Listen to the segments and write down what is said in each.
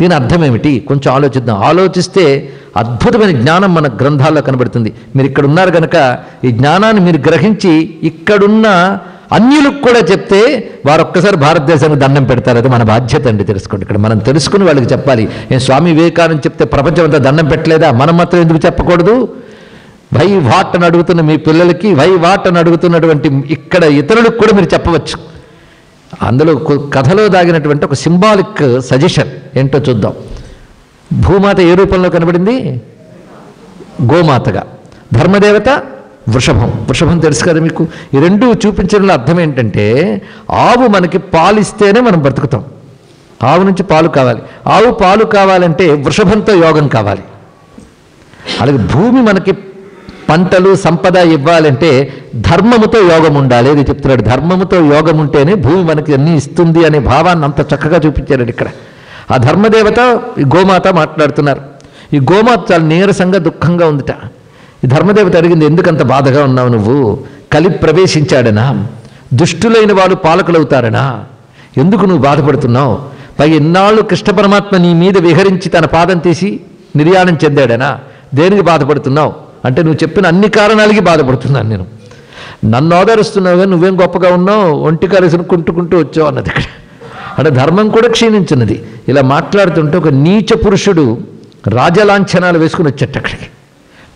దీని అర్థం ఏమిటి? కొంచెం ఆలోచిద్దాం. ఆలోచిస్తే అద్భుతమైన జ్ఞానం మన గ్రంథాల్లో కనబడుతుంది. మీరు ఇక్కడ ఉన్నారు కనుక ఈ జ్ఞానాన్ని మీరు గ్రహించి ఇక్కడున్న అన్యులకు కూడా చెప్తే వారు ఒక్కసారి భారతదేశానికి దండం పెడతారు. అది మన బాధ్యత అండి. తెలుసుకోండి. ఇక్కడ మనం తెలుసుకుని వాళ్ళకి చెప్పాలి. నేను స్వామి వివేకానంద చెప్తే ప్రపంచం అంతా దండం పెట్టలేదా? మనం మాత్రం ఎందుకు చెప్పకూడదు? వై వాట్ అని అడుగుతున్న మీ పిల్లలకి వై వాట్ అని అడుగుతున్నటువంటి ఇక్కడ ఇతరులకు కూడా మీరు చెప్పవచ్చు. అందులో కథలో దాగినటువంటి ఒక సింబాలిక్ సజెషన్ ఏంటో చూద్దాం. భూమాత ఏ రూపంలో కనబడింది? గోమాతగా. ధర్మదేవత వృషభం. వృషభం తెలుసు కదా మీకు. ఈ రెండు చూపించడంలో అర్థం ఏంటంటే ఆవు మనకి పాలిస్తేనే మనం బ్రతుకుతాం. ఆవు నుంచి పాలు కావాలి. ఆవు పాలు కావాలంటే వృషభంతో యోగం కావాలి. అలాగే భూమి మనకి పంటలు సంపద ఇవ్వాలంటే ధర్మముతో యోగం ఉండాలి. అది చెప్తున్నాడు. ధర్మముతో యోగం ఉంటేనే భూమి మనకి అన్నీ ఇస్తుంది అనే భావాన్ని అంత చక్కగా చూపించాడు ఇక్కడ. ఆ ధర్మదేవత ఈ గోమాత మాట్లాడుతున్నారు. ఈ గోమాత చాలా నీరసంగా దుఃఖంగా ఉందిట. ఈ ధర్మదేవత అడిగింది, ఎందుకంత బాధగా ఉన్నావు నువ్వు? కలి ప్రవేశించాడనా? దుష్టులైన వాళ్ళు పాలకులవుతారనా? ఎందుకు నువ్వు బాధపడుతున్నావు? పై ఎన్నాళ్ళు కృష్ణ పరమాత్మ నీ మీద విహరించి తన పాదం తీసి నిర్యాణం చెందాడనా? దేనికి బాధపడుతున్నావు అంటే నువ్వు చెప్పిన అన్ని కారణాలకి బాధపడుతున్నాను నేను. నన్ను ఆదరిస్తున్నావు కానీ నువ్వేం గొప్పగా ఉన్నావు, ఒంటి కలిసి కుంటుకుంటూ వచ్చావు అన్నది ఇక్కడ. అంటే ధర్మం కూడా క్షీణించున్నది. ఇలా మాట్లాడుతుంటే ఒక నీచ పురుషుడు రాజలాంఛనాలు వేసుకుని వచ్చేట అక్కడికి.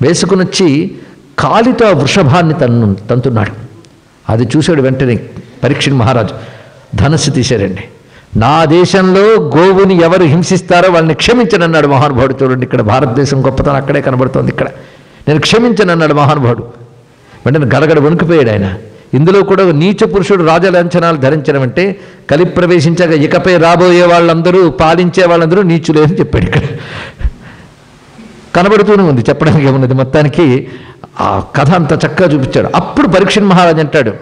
వేసుకుని వచ్చి కాలితో ఆ వృషభాన్ని తంతున్నాడు. అది చూశాడు వెంటనే పరీక్షణ్ మహారాజు. ధనస్సు తీశారండి. నా దేశంలో గోవుని ఎవరు హింసిస్తారో వాళ్ళని క్షమించనన్నాడు మహానుభావుడు. చూడండి ఇక్కడ భారతదేశం గొప్పతనం అక్కడే కనబడుతోంది. ఇక్కడ నేను క్షమించనన్నాడు మహానుభావుడు. వెంటనే గడగడ వణుకుపోయాడు ఆయన. ఇందులో కూడా నీచ పురుషుడు రాజలాంఛనాలు ధరించడం అంటే కలి ప్రవేశించాక ఇకపై రాబోయే వాళ్ళందరూ పాలించే వాళ్ళందరూ నీచులే అని చెప్పాడు. ఇక్కడ కనబడుతూనే ఉంది, చెప్పడానికి ఏమున్నది. మొత్తానికి ఆ కథ అంత చక్కగా చూపించాడు. అప్పుడు పరీక్షణ్ మహారాజు అంటాడు,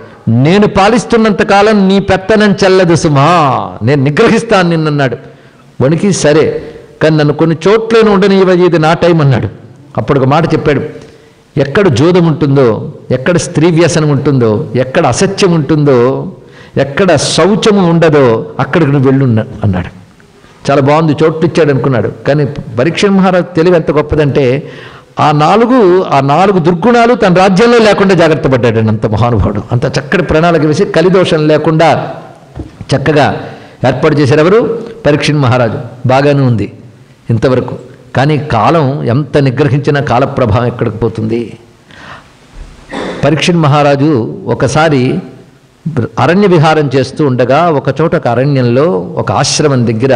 నేను పాలిస్తున్నంత కాలం నీ పెత్తనం చెల్లదు సుమా, నేను నిగ్రహిస్తాను నిన్నన్నాడు. వణికి సరే, కానీ నన్ను కొన్ని చోట్లను ఉండనివ్వదు, ఇది నా టైం అన్నాడు. అప్పుడు ఒక మాట చెప్పాడు, ఎక్కడ జోదం ఉంటుందో, ఎక్కడ స్త్రీ వ్యసనం ఉంటుందో, ఎక్కడ అసత్యం ఉంటుందో, ఎక్కడ శౌచము ఉండదో అక్కడికి నువ్వు వెళ్ళు అన్నాడు. చాలా బాగుంది, చోట్లు ఇచ్చాడు అనుకున్నాడు. కానీ పరీక్షణ్ మహారాజు తెలివి ఎంత గొప్పదంటే ఆ నాలుగు దుర్గుణాలు తన రాజ్యంలో లేకుండా జాగ్రత్త పడ్డాడు. అంత మహానుభావుడు. అంత చక్కటి ప్రణాళిక వేసి కలిదోషం లేకుండా చక్కగా ఏర్పాటు చేశారు. ఎవరు? పరీక్షణ్ మహారాజు. బాగానే ఉంది ఇంతవరకు. కానీ కాలం ఎంత నిగ్రహించినా కాల ప్రభావం ఎక్కడికి పోతుంది. పరీక్షణ్ మహారాజు ఒకసారి అరణ్య విహారం చేస్తూ ఉండగా ఒకచోట ఒక అరణ్యంలో ఒక ఆశ్రమం దగ్గర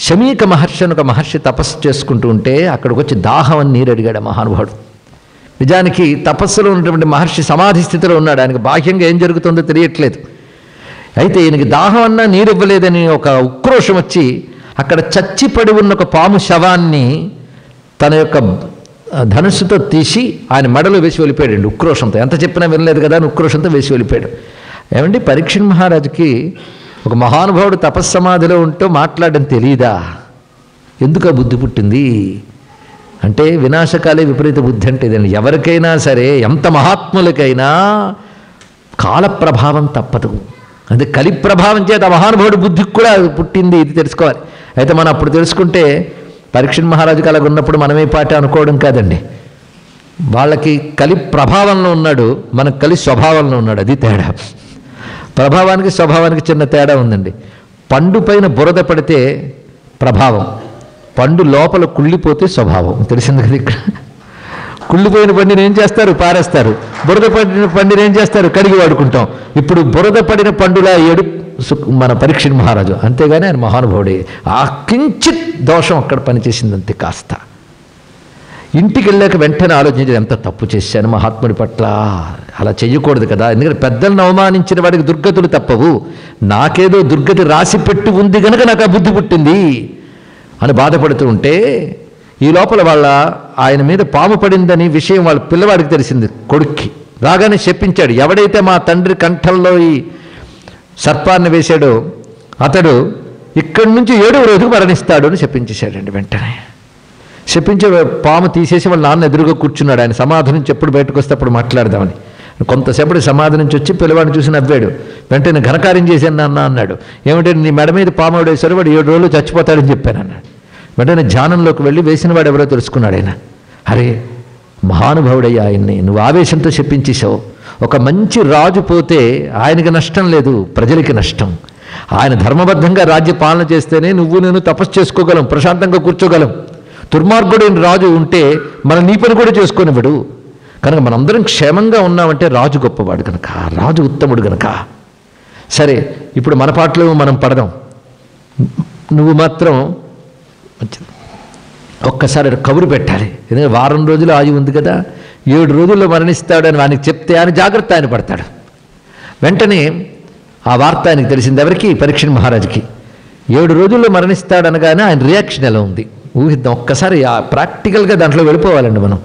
శమీక మహర్షి అని ఒక మహర్షి తపస్సు చేసుకుంటూ ఉంటే అక్కడికి వచ్చి దాహం అని నీరు అడిగాడు మహానుభావుడు. నిజానికి తపస్సులో ఉన్నటువంటి మహర్షి సమాధి స్థితిలో ఉన్నాడు. ఆయనకు బాహ్యంగా ఏం జరుగుతుందో తెలియట్లేదు. అయితే ఈయనకి దాహం అన్నా నీరు ఇవ్వలేదని ఒక ఉక్రోషం వచ్చి అక్కడ చచ్చిపడి ఉన్న ఒక పాము శవాన్ని తన యొక్క ధనుస్సుతో తీసి ఆయన మెడలో వేసి వెళ్ళిపోయాడు ఉక్రోషంతో. ఎంత చెప్పినా వినలేదు కదా అని ఉక్రోషంతో వేసి వెళ్ళిపోయాడు. ఏమండి, పరీక్షణ్ మహారాజుకి ఒక మహానుభావుడు తపస్సమాధిలో ఉంటూ మాట్లాడడం తెలియదా? ఎందుకు ఆ బుద్ధి పుట్టింది అంటే వినాశకాలే విపరీత బుద్ధి అంటే ఇదండి. ఎవరికైనా సరే, ఎంత మహాత్ములకైనా కాల ప్రభావం తప్పదు. అది కలి ప్రభావం చేత మహానుభావుడు బుద్ధికి కూడా పుట్టింది, ఇది తెలుసుకోవాలి. అయితే మనం అప్పుడు తెలుసుకుంటే పరీక్షణ్ మహారాజుకి అలాగ ఉన్నప్పుడు మనమే పాటే అనుకోవడం కాదండి. వాళ్ళకి కలి ప్రభావంలో ఉన్నాడు, మనకు కలి స్వభావంలో ఉన్నాడు. అది తేడా. ప్రభావానికి స్వభావానికి చిన్న తేడా ఉందండి. పండు పైన బురద పడితే ప్రభావం, పండు లోపల కుళ్ళిపోతే స్వభావం. తెలిసింది కదా. ఇక్కడ కుళ్ళిపోయిన పండుని ఏం చేస్తారు? పారేస్తారు. బురద పడిన పండుని ఏం చేస్తారు? కడిగి వాడుకుంటాం. ఇప్పుడు బురద పడిన పండులా ఏడు మన పరీక్షణ్ మహారాజు. అంతేగాని ఆయన మహానుభావుడే. ఆ కించిత్ దోషం అక్కడ పనిచేసింది అంతే. కాస్త ఇంటికి వెళ్ళాక వెంటనే ఆలోచించి ఎంత తప్పు చేశాను మహాత్ముడి పట్ల, అలా చెయ్యకూడదు కదా. ఎందుకంటే పెద్దలను అవమానించిన వాడికి దుర్గతులు తప్పవు. నాకేదో దుర్గతి రాసి పెట్టి ఉంది కనుక నాకు ఆ బుద్ధి పుట్టింది అని బాధపడుతూ ఉంటే ఈ లోపల ఆయన మీద పాము పడిందని విషయం వాళ్ళ పిల్లవాడికి తెలిసింది. కొడుక్కి రాగానే చెప్పించాడు, ఎవడైతే మా తండ్రి కంఠంలో ఈ సర్పాన్ని వేశాడో అతడు ఇక్కడి నుంచి 7వ రోజుకు మరణిస్తాడు అని చెప్పించేశాడండి. వెంటనే చెప్పించే పాము తీసేసి వాళ్ళ నాన్న ఎదురుగా కూర్చున్నాడు. ఆయన సమాధి నుంచి ఎప్పుడు బయటకు వస్తే అప్పుడు మాట్లాడదామని. కొంతసేపటి సమాధి నుంచి వచ్చి పిల్లవాడిని చూసి నవ్వాడు. వెంటనే ఘనకార్యం చేశాను నాన్న అన్నాడు. ఏమిటంటే నీ మెడ మీద పాము వేశారు, వాడు 7 రోజులు చచ్చిపోతాడని చెప్పాను అన్నాడు. వెంటనే ధ్యానంలోకి వెళ్ళి వేసినవాడు ఎవరో తెలుసుకున్నాడు ఆయన. అరే మహానుభావుడయ్యా, ఆయన్ని నువ్వు ఆవేశంతో చెప్పించేశావు. ఒక మంచి రాజు పోతే ఆయనకి నష్టం లేదు, ప్రజలకి నష్టం. ఆయన ధర్మబద్ధంగా రాజ్య పాలన చేస్తేనే నువ్వు నేను తపస్సు చేసుకోగలం, ప్రశాంతంగా కూర్చోగలం. దుర్మార్గుడైన రాజు ఉంటే మనం నీ పని కూడా చేసుకోనివ్వడు. కనుక మనందరం క్షేమంగా ఉన్నామంటే రాజు గొప్పవాడు కనుక, రాజు ఉత్తముడు కనుక. సరే, ఇప్పుడు మన పాటలు మనం పడదాం. నువ్వు మాత్రం ఒక్కసారి కబురు పెట్టాలి. ఎందుకంటే వారం రోజులు ఆయువు ఉంది కదా, 7 రోజుల్లో మరణిస్తాడని వానికి చెప్తే ఆయన జాగ్రత్త ఆయన పడతాడు. వెంటనే ఆ వార్త ఆయనకి తెలిసింది. ఎవరికి? పరీక్షణ్ మహారాజుకి. 7 రోజుల్లో మరణిస్తాడనగానే ఆయన రియాక్షన్ ఎలా ఉంది ఊహిద్దాం. ఒక్కసారి ప్రాక్టికల్గా దాంట్లో వెళ్ళిపోవాలండి మనం.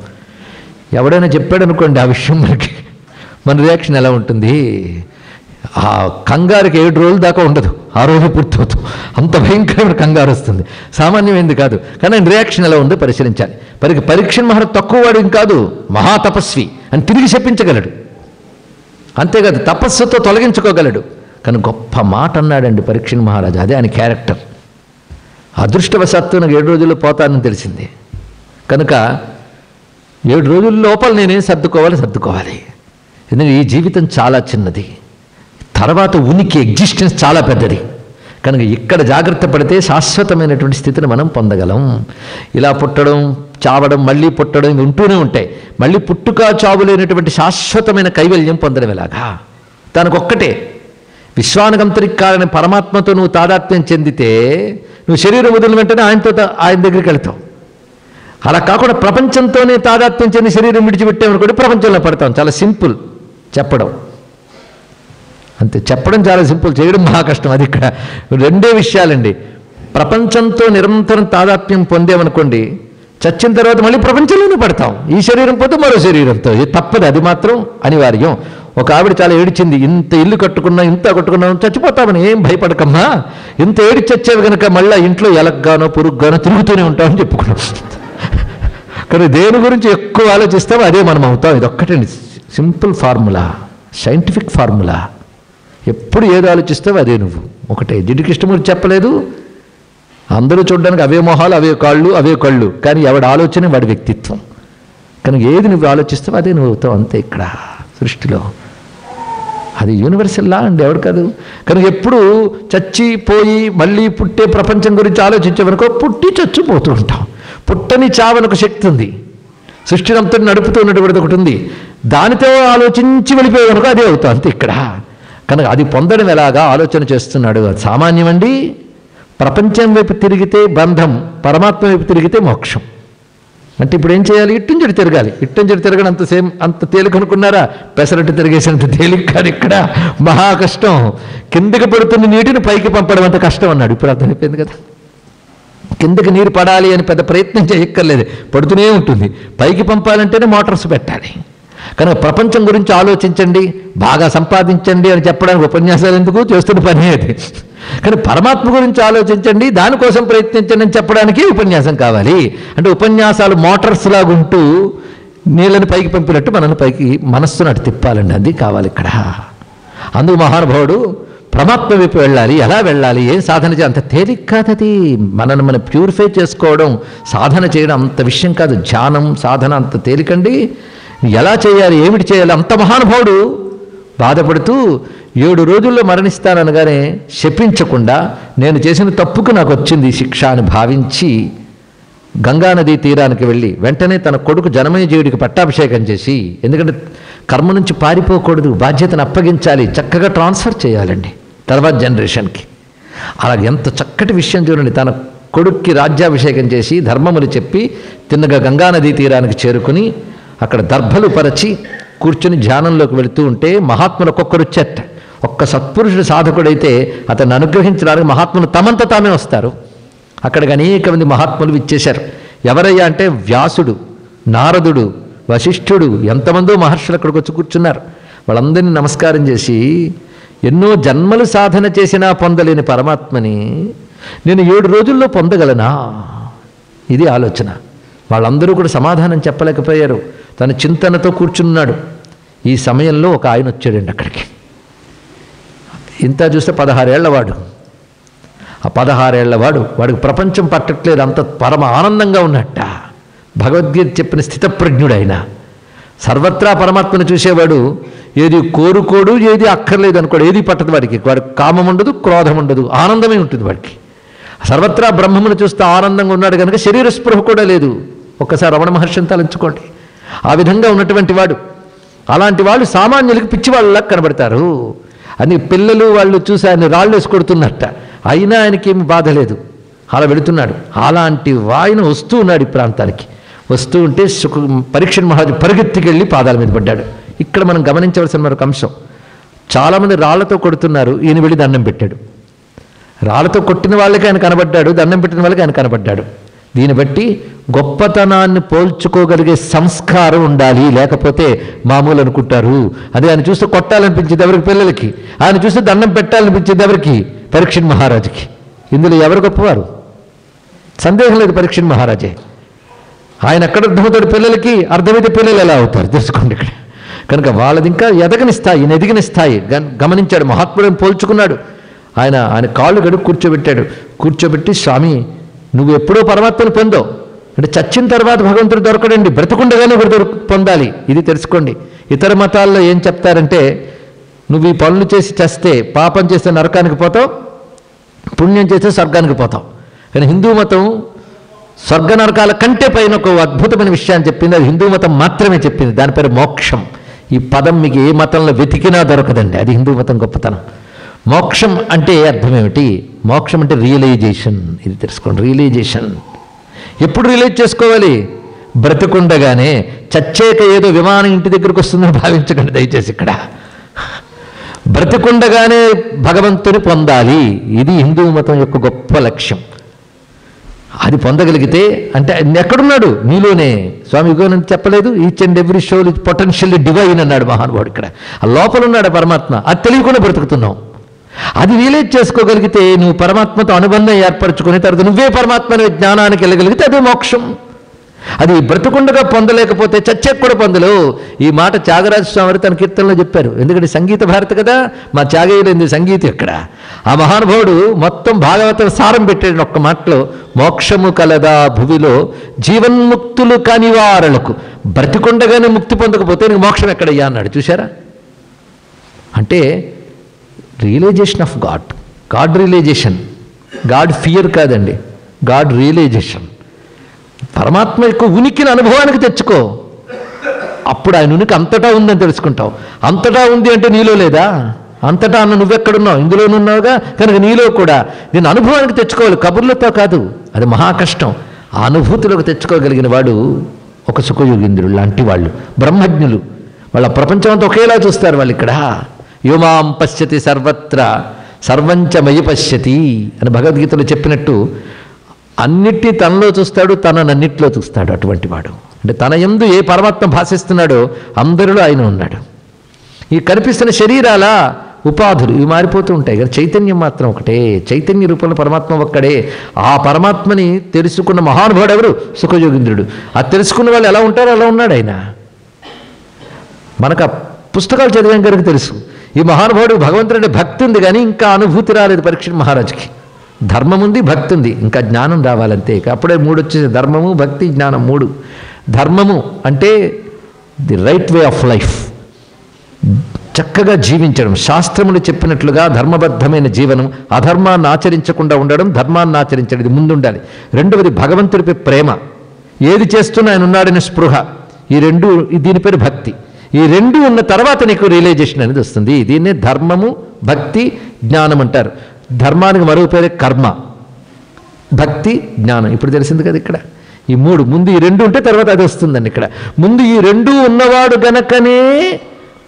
ఎవడైనా చెప్పాడు అనుకోండి ఆ విషయం, మన రియాక్షన్ ఎలా ఉంటుంది? ఆ కంగారుకి 7 రోజుల దాకా ఉండదు, ఆ రోజు పూర్తవుతుంది. అంత భయంకరమైన కంగారు వస్తుంది, సామాన్యమైంది కాదు. కానీ ఆయన రియాక్షన్ ఎలా ఉందో పరిశీలించాలి. పరీక్షణ్ మహారాజు తక్కువ వాడు కాదు, మహాతపస్వి అని తిరిగి చెప్పించగలడు. అంతేకాదు తపస్సుతో తొలగించుకోగలడు. కానీ గొప్ప మాట అన్నాడండి పరీక్షణ్ మహారాజు. అదే ఆయన క్యారెక్టర్. అదృష్టవశాత్తు నాకు 7 రోజుల్లో పోతానని తెలిసింది కనుక 7 రోజుల లోపల నేనేం సర్దుకోవాలి. ఎందుకంటే ఈ జీవితం చాలా చిన్నది, తర్వాత ఉనికి ఎగ్జిస్టెన్స్ చాలా పెద్దది. కనుక ఇక్కడ జాగ్రత్త పడితే శాశ్వతమైనటువంటి స్థితిని మనం పొందగలం. ఇలా పుట్టడం, చావడం, మళ్ళీ పుట్టడం ఇవి ఉంటూనే ఉంటాయి. మళ్ళీ పుట్టుక చావు లేనటువంటి శాశ్వతమైన కైవల్యం పొందడం ఎలాగా? దానికొక్కటే, విశ్వానకంతరికాలైన పరమాత్మతో నువ్వు తాదాత్మ్యం చెందితే నువ్వు శరీరం వదిలిన వెంటనే ఆయన దగ్గరికి వెళ్తావు. అలా కాకుండా ప్రపంచంతోనే తాదాత్మ్యం చెంది శరీరం విడిచిపెట్టామనుకోండి ప్రపంచంలో పడతాం. చాలా సింపుల్ చెప్పడం, అంతే. చెప్పడం చాలా సింపుల్, చేయడం మహా కష్టం. అది ఇక్కడ 2 విషయాలండి. ప్రపంచంతో నిరంతరం తాదాత్మ్యం పొందేమనుకోండి, చచ్చిన తర్వాత మళ్ళీ ప్రపంచంలోనే పడతాం. ఈ శరీరం పోతే మరో శరీరంతో, ఇది తప్పదు, అది మాత్రం అనివార్యం. ఒక ఆవిడ చాలా ఏడిచింది, ఇంత ఇల్లు కట్టుకున్నా, ఇంత కట్టుకున్నాం, చచ్చిపోతామని. ఏం భయపడకమ్మా, ఇంత ఏడిచి చచ్చేవి కనుక మళ్ళీ ఇంట్లో ఎలగ్గానో పురుగుగానో తిరుగుతూనే ఉంటామని చెప్పుకున్నాం. కానీ దేని గురించి ఎక్కువ ఆలోచిస్తామో అదే మనం అవుతాం. ఇది ఒక్కటండి సింపుల్ ఫార్ములా, సైంటిఫిక్ ఫార్ములా. ఎప్పుడు ఏది ఆలోచిస్తావో అదే నువ్వు. ఒకటే. జిడ్డుకృష్ణమూర్తి చెప్పలేదు, అందరూ చూడడానికి అవే మొహాలు, అవే కాళ్ళు, అవే కళ్ళు, కానీ ఎవడి ఆలోచన వాడి వ్యక్తిత్వం. కనుక ఏది నువ్వు ఆలోచిస్తావో అదే నువ్వు అవుతావు, అంతే. ఇక్కడ సృష్టిలో అది యూనివర్సల్ లా అండి, ఎవడు కాదు. కనుక ఎప్పుడు చచ్చిపోయి మళ్ళీ పుట్టే ప్రపంచం గురించి ఆలోచించేవనుకో పుట్టి చచ్చిపోతూ ఉంటాం. పుట్టని చావనొక శక్తి ఉంది, సృష్టిని అంతా నడుపుతూ ఉన్నటువంటిది ఒకటి ఉంది. దానితో ఆలోచించి వెళ్ళిపోయేవనుకో అదే అవుతాం, అంతే ఇక్కడ. కనుక అది పొందడం ఎలాగా ఆలోచన చేస్తున్నాడు. అది సామాన్యమండి. ప్రపంచం వైపు తిరిగితే బంధం, పరమాత్మ వైపు తిరిగితే మోక్షం. అంటే ఇప్పుడు ఏం చేయాలి? ఇట్టుంజడి తిరగాలి. ఇట్టుంజడి తిరగడం అంత తేలిక అనుకున్నారా? పెసరట్టు తిరిగేసినంత తేలిక కాదు, ఇక్కడ మహా కష్టం. కిందకి పడుతున్న నీటిని పైకి పంపడం అంత కష్టం అన్నాడు. ఇప్పుడు అర్థమైపోయింది కదా. కిందకి నీరు పడాలి అని పెద్ద ప్రయత్నం చేయక్కర్లేదు, పడుతూనే ఉంటుంది. పైకి పంపాలంటేనే మోటార్స్ పెట్టాలి. కనుక ప్రపంచం గురించి ఆలోచించండి, బాగా సంపాదించండి అని చెప్పడానికి ఉపన్యాసాలు ఎందుకు? చేస్తున్న పని అది. కానీ పరమాత్మ గురించి ఆలోచించండి, దానికోసం ప్రయత్నించండి అని చెప్పడానికి ఉపన్యాసం కావాలి. అంటే ఉపన్యాసాలు మోటార్స్ లాగుంటూ నీళ్ళని పైకి పంపినట్టు మనల్ని పైకి మనస్సును అటు తిప్పాలండి, అది కావాలి ఇక్కడ. అందుకు మహానుభావుడు పరమాత్మ వైపు వెళ్ళాలి. ఎలా వెళ్ళాలి? ఏం సాధన చేయాలి? అంత తేలిక కాదు అది. మనల్ని మనం ప్యూరిఫై చేసుకోవడం, సాధన చేయడం అంత విషయం కాదు. ధ్యానం సాధన అంత తేలికండి. ఎలా చేయాలి, ఏమిటి చేయాలి? అంత మహానుభావుడు బాధపడుతూ 7 రోజుల్లో మరణిస్తాననగానే శపించకుండా, నేను చేసిన తప్పుకు నాకు వచ్చింది శిక్ష అని భావించి గంగానదీ తీరానికి వెళ్ళి వెంటనే తన కొడుకు జనమేజయుడికి పట్టాభిషేకం చేసి, ఎందుకంటే కర్మ నుంచి పారిపోకూడదు, బాధ్యతను అప్పగించాలి, చక్కగా ట్రాన్స్ఫర్ చేయాలండి తర్వాత జనరేషన్కి. అలాగే ఎంత చక్కటి విషయం చూడండి. తన కొడుక్కి రాజ్యాభిషేకం చేసి ధర్మములు చెప్పి తిన్నగా గంగానదీ తీరానికి చేరుకుని అక్కడ దర్భలు పరచి కూర్చుని ధ్యానంలోకి వెళుతూ ఉంటే మహాత్ములు ఒక్కొక్కరు వచ్చేట. ఒక్క సత్పురుషుడు సాధకుడైతే అతన్ని అనుగ్రహించడానికి మహాత్ములు తమంత తామే వస్తారు. అక్కడికి అనేక మంది మహాత్ములు ఇచ్చేశారు. ఎవరయ్యా అంటే వ్యాసుడు, నారదుడు, వశిష్ఠుడు, ఎంతమందో మహర్షులు అక్కడికి వచ్చి కూర్చున్నారు. వాళ్ళందరినీ నమస్కారం చేసి, ఎన్నో జన్మలు సాధన చేసినా పొందలేని పరమాత్మని నేను 7 రోజుల్లో పొందగలనా? ఇది ఆలోచన. వాళ్ళందరూ కూడా సమాధానం చెప్పలేకపోయారు. తన చింతనతో కూర్చున్నాడు. ఈ సమయంలో ఒక ఆయన వచ్చాడండి అక్కడికి. ఇంత చూస్తే 16 ఏళ్లవాడు. ఆ 16 ఏళ్ల వాడికి ప్రపంచం పట్టట్లేదు, అంత పరమ ఆనందంగా ఉన్నట్ట. భగవద్గీత చెప్పిన స్థితప్రజ్ఞుడు ఆయన. సర్వత్రా పరమాత్మను చూసేవాడు. ఏది కోరుకోడు, ఏది అక్కర్లేదు అనుకోడు, ఏది పట్టదు వాడికి కామం ఉండదు, క్రోధం ఉండదు, ఆనందమే ఉంటుంది వాడికి. సర్వత్రా బ్రహ్మమును చూస్తూ ఆనందంగా ఉన్నాడు కనుక శరీర స్పృహ కూడా లేదు. ఒక్కసారి రమణ మహర్షిని తలంచుకోండి. ఆ విధంగా ఉన్నటువంటి వాడు. అలాంటి వాళ్ళు సామాన్యులకి పిచ్చివాళ్ళలా కనబడతారు. అని పిల్లలు వాళ్ళు చూసి ఆయన రాళ్ళు వేసి కొడుతున్నట్ట, అయినా ఆయనకేమి బాధ లేదు, అలా వెళుతున్నాడు. అలాంటి ఆయన వస్తూ ఉన్నాడు ఈ ప్రాంతానికి. వస్తూ ఉంటే పరీక్షణ్ మహారాజు పరిగెత్తికెళ్ళి పాదాల మీద పడ్డాడు. ఇక్కడ మనం గమనించవలసిన మరొక అంశం, చాలామంది రాళ్లతో కొడుతున్నారు, ఈయన వెళ్ళి దండం పెట్టాడు. రాళ్లతో కొట్టిన వాళ్ళకి ఆయన కనబడ్డాడు, దండం పెట్టిన వాళ్ళకి ఆయన కనబడ్డాడు. దీన్ని బట్టి గొప్పతనాన్ని పోల్చుకోగలిగే సంస్కారం ఉండాలి, లేకపోతే మామూలు అనుకుంటారు. అదే ఆయన చూస్తే కొట్టాలనిపించేది ఎవరికి? పిల్లలకి. ఆయన చూస్తే దండం పెట్టాలనిపించేది ఎవరికి? పరీక్షణ్ మహారాజుకి. ఇందులో ఎవరు గొప్పవారు? సందేహం లేదు, పరీక్షణ్ మహారాజే. ఆయన ఎక్కడ అర్థమవుతాడు పిల్లలకి, అర్థమైతే పిల్లలు ఎలా అవుతారు తెలుసుకోండి ఇక్కడ. కనుక వాళ్ళది ఇంకా ఎదగని స్థాయి, ఎదిగిన స్థాయి గమనించాడు. మహాత్ముడిని పోల్చుకున్నాడు. ఆయన కాళ్ళు గడుపు కూర్చోబెట్టి, స్వామి నువ్వు ఎప్పుడో పరమాత్మను పొందో, అంటే చచ్చిన తర్వాత భగవంతుడు దొరకడండి, బ్రతకుండగానే పొందాలి, ఇది తెలుసుకోండి. ఇతర మతాల్లో ఏం చెప్తారంటే, నువ్వు ఈ పనులు చేసి చస్తే, పాపం చేస్తే నరకానికి పోతావు, పుణ్యం చేస్తే స్వర్గానికి పోతావు. కానీ హిందూ మతం స్వర్గ నరకాల కంటే పైన ఒక అద్భుతమైన విషయాన్ని చెప్పింది. అది హిందూ మతం మాత్రమే చెప్పింది. దాని పేరు మోక్షం. ఈ పదం మీకు ఏ మతంలో వెతికినా దొరకదండి. అది హిందూ మతం గొప్పతనం. మోక్షం అంటే అర్థం ఏమిటి? మోక్షం అంటే రియలైజేషన్. ఇది తెలుసుకోండి, రియలైజేషన్. ఎప్పుడు రియలైజ్ చేసుకోవాలి? బ్రతుకుండగానే. చచ్చేక ఏదో విమానం ఇంటి దగ్గరకు వస్తుందని భావించకండి దయచేసి. ఇక్కడ బ్రతుకుండగానే భగవంతుని పొందాలి. ఇది హిందూ మతం యొక్క గొప్ప లక్ష్యం. అది పొందగలిగితే అంటే ఎక్కడున్నాడు? నీలోనే. స్వామి యుగోనంత చెప్పలేదు, each and every soul is potentially divine అన్నాడు మహానుభావుడు. ఇక్కడ ఆ లోపల ఉన్నాడు పరమాత్మ. అది తెలియకుండా బ్రతుకుతున్నావు. అది రియలైజ్ చేసుకోగలిగితే నువ్వు పరమాత్మతో అనుబంధం ఏర్పరచుకునే తర్వాత నువ్వే పరమాత్మ అనే జ్ఞానానికి వెళ్ళగలిగితే అదే మోక్షం. అది బ్రతుకుండగా పొందలేకపోతే చచ్చేకు కూడా పొందలేవు. ఈ మాట త్యాగరాజ స్వామి తన కీర్తనలో చెప్పారు. ఎందుకంటే సంగీత భారతి కదా, మా త్యాగయ్యలేంది సంగీతం ఎక్కడ. ఆ మహానుభావుడు మొత్తం భాగవతం సారం పెట్టాడు ఒక్క మాటలో. మోక్షము కలదా భువిలో జీవన్ముక్తులు కానివారలకు. బ్రతికుండగానే ముక్తి పొందకపోతే నీకు మోక్షం ఎక్కడయ్యా అన్నాడు. చూసారా? అంటే realization of God realization. God fear కాదండి, గాడ్ రియలైజేషన్. పరమాత్మ యొక్క ఉనికిని అనుభవానికి తెచ్చుకో. అప్పుడు ఆయన ఉనికి అంతటా ఉందని తెలుసుకుంటావు. అంతటా ఉంది అంటే నీలో లేదా? అంతటా అన్న నువ్వెక్కడున్నావు? ఇందులోనున్నావుగా. కనుక నీలో కూడా దీన్ని అనుభవానికి తెచ్చుకోవాలి, కబుర్లతో కాదు. అది మహా కష్టం. ఆ అనుభూతిలోకి తెచ్చుకోగలిగిన వాడు ఒక సుఖయోగీంద్రుడు లాంటి వాళ్ళు, బ్రహ్మజ్ఞులు. వాళ్ళ ప్రపంచం అంతా ఒకేలా చూస్తారు వాళ్ళు. ఇక్కడ యోమాం పశ్యతి సర్వత్ర సర్వంచమయి పశ్యతి అని భగవద్గీతలో చెప్పినట్టు అన్నిటినీ తనలో చూస్తాడు, తననన్నిటిలో చూస్తాడు. అటువంటి వాడు అంటే తన యందు ఏ పరమాత్మ భాషిస్తున్నాడో అందరిలో ఆయన ఉన్నాడు. ఈ కనిపిస్తున్న శరీరాల ఉపాధులు ఇవి మారిపోతూ ఉంటాయి కానీ చైతన్యం మాత్రం ఒకటే. చైతన్య రూపంలో పరమాత్మ ఒక్కడే. ఆ పరమాత్మని తెలుసుకున్న మహానుభావుడు ఎవరు? సుఖయోగీంద్రుడు. అది తెలుసుకున్న వాళ్ళు ఎలా ఉంటారో అలా ఉన్నాడు ఆయన. మనకు ఆ పుస్తకాలు చదివాం కనుక తెలుసు. ఈ మహానుభావుడు భగవంతుడు అంటే భక్తి ఉంది కానీ ఇంకా అనుభూతి రాలేదు పరీక్షణ్ మహారాజుకి. ధర్మం ఉంది, భక్తి ఉంది, ఇంకా జ్ఞానం రావాలంతే. అప్పుడే 3 వచ్చేసి ధర్మము, భక్తి, జ్ఞానం 3. ధర్మము అంటే the right way of life, చక్కగా జీవించడం, శాస్త్రములు చెప్పినట్లుగా ధర్మబద్ధమైన జీవనం, అధర్మాన్ని ఆచరించకుండా ఉండడం, ధర్మాన్ని ఆచరించడం, ఇది ముందుండాలి. రెండవది భగవంతుడిపై ప్రేమ, ఏది చేస్తున్నా ఆయన ఉన్నాడని స్పృహ. ఈ 2, దీని పేరు భక్తి. ఈ 2 ఉన్న తర్వాత నీకు రియలైజేషన్ అనేది వస్తుంది. దీన్నే ధర్మము, భక్తి, జ్ఞానం అంటారు. ధర్మానికి మరో పేరే కర్మ, భక్తి, జ్ఞానం. ఇప్పుడు తెలిసింది కదా ఇక్కడ. ఈ 3 ముందు ఈ 2 ఉంటే తర్వాత అది వస్తుందండి. ఇక్కడ ముందు ఈ 2 ఉన్నవాడు గనకనే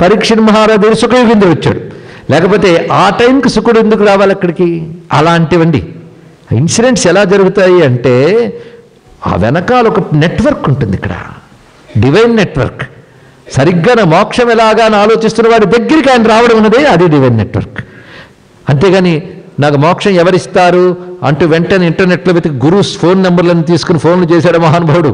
పరీక్షణ్ మహారాజు సుఖయోగీంద్రుడు వచ్చాడు. లేకపోతే ఆ టైంకి సుఖుడు ఎందుకు రావాలి అక్కడికి? అలాంటివండి ఇన్సిడెంట్స్ ఎలా జరుగుతాయి అంటే ఆ వెనకాల ఒక నెట్వర్క్ ఉంటుంది. ఇక్కడ డివైన్ నెట్వర్క్. సరిగ్గా నా మోక్షం ఎలాగా అని ఆలోచిస్తున్న వాడి దగ్గరికి ఆయన రావడం ఉన్నదే అది డివైన్ నెట్వర్క్. అంతేగాని నాకు మోక్షం ఎవరిస్తారు అంటూ వెంటనే ఇంటర్నెట్లో వెతికి గురు ఫోన్ నెంబర్లను తీసుకుని ఫోన్లు చేశాడు మహానుభావుడు.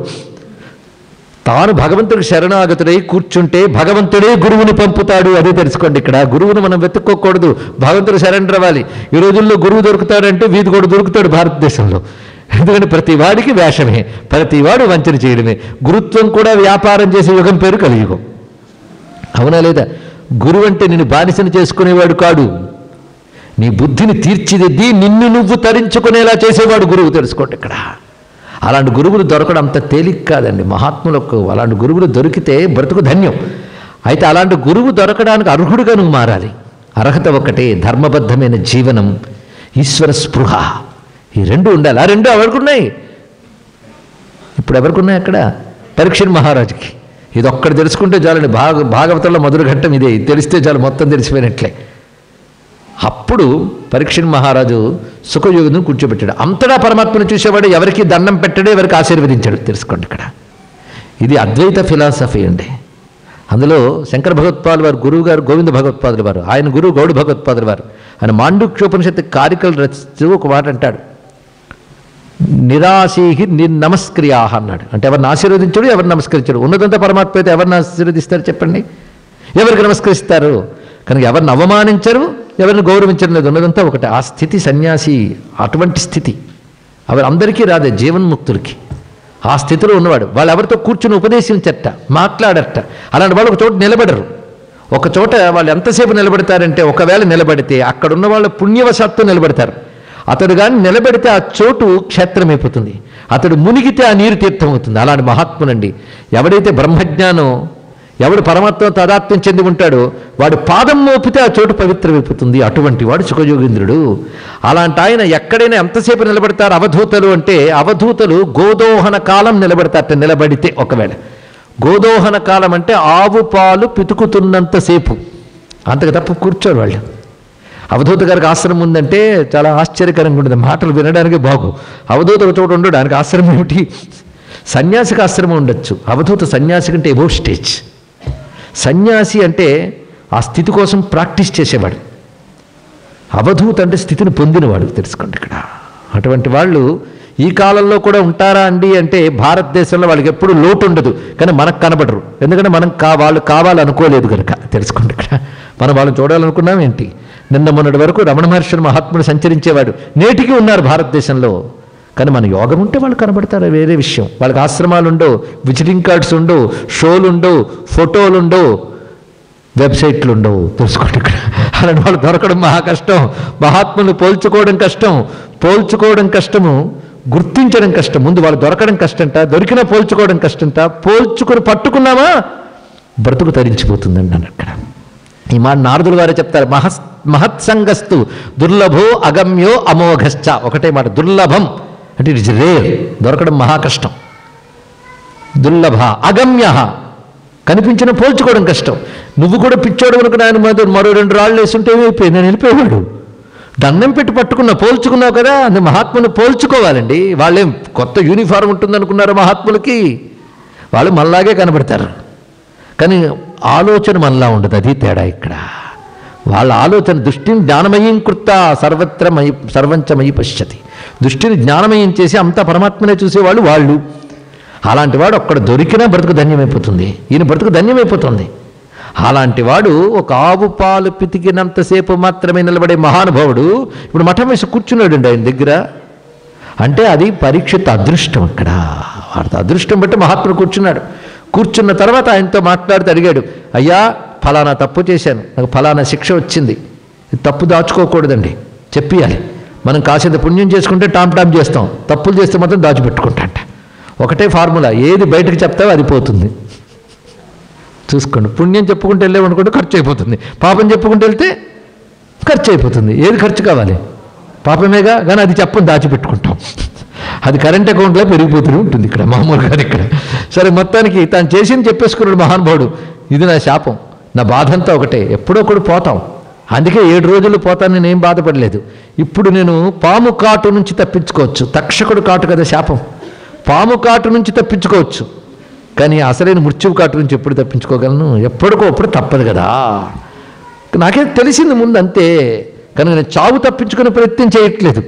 తాను భగవంతుడికి శరణాగతుడై కూర్చుంటే భగవంతుడే గురువుని పంపుతాడు. అదే తెలుసుకోండి. ఇక్కడ గురువును మనం వెతుక్కోకూడదు, భగవంతుడు శరణ్ అవ్వాలి. ఈ రోజుల్లో గురువు దొరుకుతాడంటే వీధి కూడా దొరుకుతాడు భారతదేశంలో. ఎందుకంటే ప్రతి వాడికి వేషమే, ప్రతి వాడు వంచన చేయడమే. గురుత్వం కూడా వ్యాపారం చేసే యుగం పేరు కలియుగం. అవునా లేదా? గురువు అంటే నిన్ను బానిసను చేసుకునేవాడు కాడు, నీ బుద్ధిని తీర్చిదిద్ది నిన్ను నువ్వు తరించుకునేలా చేసేవాడు గురువు. తెలుసుకోండి ఇక్కడ. అలాంటి గురువులు దొరకడం అంత తేలిక కాదండి మహాత్ములకు. అలాంటి గురువులు దొరికితే బ్రతుకు ధన్యం. అయితే అలాంటి గురువు దొరకడానికి అర్హుడుగా నువ్వు మారాలి. అర్హత ఒకటే, ధర్మబద్ధమైన జీవనం, ఈశ్వర స్పృహ. ఈ రెండు ఉండాలి. ఆ రెండు ఎవరికున్నాయి? ఇప్పుడు ఎవరికున్నాయి? అక్కడ పరీక్షణ్ మహారాజుకి. ఇది ఒక్కటి తెలుసుకుంటే చాలండి. భాగవతంలో మొదటి ఘట్టం ఇదే. ఇది తెలిస్తే చాలు, మొత్తం తెలిసిపోయినట్లే. అప్పుడు పరీక్షణ్ మహారాజు సుఖయోగిని కూర్చోబెట్టాడు. అంతటా పరమాత్మను చూసేవాడు, ఎవరికి దండం పెట్టాడు, ఎవరికి ఆశీర్వదించాడు. తెలుసుకోండి ఇక్కడ. ఇది అద్వైత ఫిలాసఫీ అండి. అందులో శంకర భగవత్పాదుల వారు గురువు గారు గోవింద భగవత్పాదుల వారు, ఆయన గురువు గౌడ భగవత్పాదుల వారు. ఆయన మాండుక్యోపనిషత్తు కారికలు రచిస్తూ ఒక మాట అంటాడు, నిరాశీహి నిర్నమస్క్రియాహ అన్నాడు. అంటే ఎవరిని ఆశీర్వదించడు, ఎవరిని నమస్కరించడు. ఉన్నదంతా పరమాత్మ అయితే ఎవరిని ఆశీర్వదిస్తారు చెప్పండి? ఎవరికి నమస్కరిస్తారు? కనుక ఎవరిని అవమానించరు, ఎవరిని గౌరవించడం లేదు. ఉన్నదంతా ఒకటి. ఆ స్థితి సన్యాసి, అటువంటి స్థితి అవి అందరికీ రాదే, జీవన్ముక్తులకి. ఆ స్థితిలో ఉన్నవాడు వాళ్ళు ఎవరితో కూర్చుని ఉపదేశించట, మాట్లాడట. అలాంటి వాళ్ళు ఒక చోట నిలబడరు. ఒక చోట వాళ్ళు ఎంతసేపు నిలబడతారంటే, ఒకవేళ నిలబడితే అక్కడున్న వాళ్ళ పుణ్యవశాత్తు నిలబడతారు. అతడు కానీ నిలబడితే ఆ చోటు క్షేత్రమైపోతుంది, అతడు మునిగితే ఆ నీరు తీర్థం అవుతుంది. అలాంటి మహాత్మునండి. ఎవడైతే బ్రహ్మజ్ఞానం, ఎవడు పరమాత్మ తాదాత్మ్యం చెంది ఉంటాడో వాడు పాదం మోపితే ఆ చోటు పవిత్రమైపోతుంది. అటువంటి వాడు సుఖయోగీంద్రుడు. అలాంటి ఆయన ఎక్కడైనా ఎంతసేపు నిలబడతారు? అవధూతలు అంటే, అవధూతలు గోదోహన కాలం నిలబడతారట. నిలబడితే ఒకవేళ గోదోహన కాలం అంటే ఆవు పాలు పితుకుతున్నంతసేపు, అంతకు తప్ప కూర్చోరు వాళ్ళు. అవధూత గారికి ఆశ్రమం ఉందంటే చాలా ఆశ్చర్యకరంగా ఉంటుంది. మాటలు వినడానికి బాగు. అవధూత ఒక చోట ఉండడు, ఆయనకు ఆశ్రమం ఏమిటి? సన్యాసికి ఆశ్రమం ఉండొచ్చు, అవధూత సన్యాసి కంటే ఎబో స్టేజ్. సన్యాసి అంటే ఆ స్థితి కోసం ప్రాక్టీస్ చేసేవాడు, అవధూత అంటే స్థితిని పొందినవాడు. తెలుసుకోండి ఇక్కడ. అటువంటి వాళ్ళు ఈ కాలంలో కూడా ఉంటారా అండి అంటే, భారతదేశంలో వాళ్ళకి ఎప్పుడు లోటు ఉండదు, కానీ మనకు కనబడరు. ఎందుకంటే మనం వాళ్ళు కావాలనుకోలేదు కనుక. తెలుసుకోండి ఇక్కడ. మనం వాళ్ళని చూడాలనుకున్నాం ఏంటి? నిన్న మొన్నటి వరకు రమణ మహర్షి మహాత్ముడు సంచరించేవాడు, నేటికి ఉన్నారు భారతదేశంలో. కానీ మన యోగం ఉంటే వాళ్ళు కనబడతారు, వేరే విషయం. వాళ్ళకి ఆశ్రమాలు ఉండవు, విజిటింగ్ కార్డ్స్ ఉండవు, షోలు ఉండవు, ఫోటోలు ఉండవు, వెబ్సైట్లు ఉండవు. తెలుసుకోండి ఇక్కడ. అలాంటి వాళ్ళు దొరకడం మహా కష్టం. మహాత్ములు పోల్చుకోవడం కష్టం, పోల్చుకోవడం కష్టము, గుర్తించడం కష్టం. ముందు వాళ్ళు దొరకడం కష్టంట, దొరికినా పోల్చుకోవడం కష్టంట. పోల్చుకొని పట్టుకున్నామా బ్రతుకు తరించిపోతుందండి అని అక్కడ. ఈ మాట నారదుల వారే చెప్తారు, మహత్సంగస్తు దుర్లభో అగమ్యో అమోఘశ్చ. ఒకటే మాట, దుర్లభం అంటే ఇట్ ఇస్ రేర్, దొరకడం మహా కష్టం. దుర్లభ అగమ్య, కనిపించిన పోల్చుకోవడం కష్టం. నువ్వు కూడా పిచ్చోడు అనుకుని ఆయన మరో 2 రాళ్ళు వేస్తుంటే నేను వెళ్ళిపోయేవాడు. దండం పెట్టి పట్టుకున్నా, పోల్చుకున్నావు కదా. అందుకే మహాత్ముని పోల్చుకోవాలండి. వాళ్ళేం కొత్త యూనిఫారం ఉంటుందనుకున్నారు మహాత్ములకి? వాళ్ళు మనలాగే కనబడతారు, కానీ ఆలోచన మనలా ఉండదు. అది తేడా ఇక్కడ. వాళ్ళ ఆలోచన దృష్టిని జ్ఞానమయం కృత సర్వంచమయి పశ్యతి. దృష్టిని జ్ఞానమయం చేసి అంతా పరమాత్మనే చూసేవాళ్ళు వాళ్ళు. అలాంటి వాడు ఒక్కడ దొరికినా బ్రతుకు ధన్యమైపోతుంది. ఈయన బ్రతుకు ధన్యమైపోతుంది. అలాంటి వాడు ఒక ఆవు పాలు పితికినంతసేపు మాత్రమే నిలబడే మహానుభావుడు ఇప్పుడు మఠం వేసి కూర్చున్నాడండి ఆయన దగ్గర. అంటే అది పరీక్షిత్ అదృష్టం. అక్కడ వాడితో అదృష్టం బట్టి మహాత్ముడు కూర్చున్నాడు. కూర్చున్న తర్వాత ఆయనతో మాట్లాడుతూ అడిగాడు, అయ్యా ఫలానా తప్పు చేశాను, నాకు ఫలానా శిక్ష వచ్చింది, తప్పు దాచుకోకూడదండి, చెప్పియాలి. మనం కాసేంత పుణ్యం చేసుకుంటే టామ్ చేస్తాం, తప్పులు చేస్తే మాత్రం దాచిపెట్టుకుంటాంట. ఒకటే ఫార్ములా, ఏది బయటకు చెప్తావో అది పోతుంది. చూసుకోండి. పుణ్యం చెప్పుకుంటూ వెళ్ళామనుకుంటే ఖర్చు అయిపోతుంది, పాపం చెప్పుకుంటూ వెళ్తే ఖర్చు అయిపోతుంది. ఏది ఖర్చు కావాలి? పాపమేగా, కానీ అది చెప్పని దాచిపెట్టుకుంటాం. అది కరెంట్ అకౌంట్లో పెరిగిపోతూనే ఉంటుంది ఇక్కడ మామూలుగా. ఇక్కడ సరే, మొత్తానికి తాను చేసింది చెప్పేసుకున్నాడు మహానుభావుడు. ఇది నా శాపం, నా బాధంతా ఒకటే, ఎప్పుడో ఒకడు పోతాం. అందుకే 7 రోజులు పోతాను, నేనేం బాధపడలేదు. ఇప్పుడు నేను పాము కాటు నుంచి తప్పించుకోవచ్చు. తక్షకుడు కాటు కదా శాపం. పాము కాటు నుంచి తప్పించుకోవచ్చు, కానీ అసలైన మృత్యువు కాటు నుంచి ఎప్పుడు తప్పించుకోగలను? ఎప్పటికప్పుడు తప్పదు కదా. నాకే తెలిసింది ముందు, అంతే. కనుక నేను చావు తప్పించుకునే ప్రయత్నం చేయట్లేదు.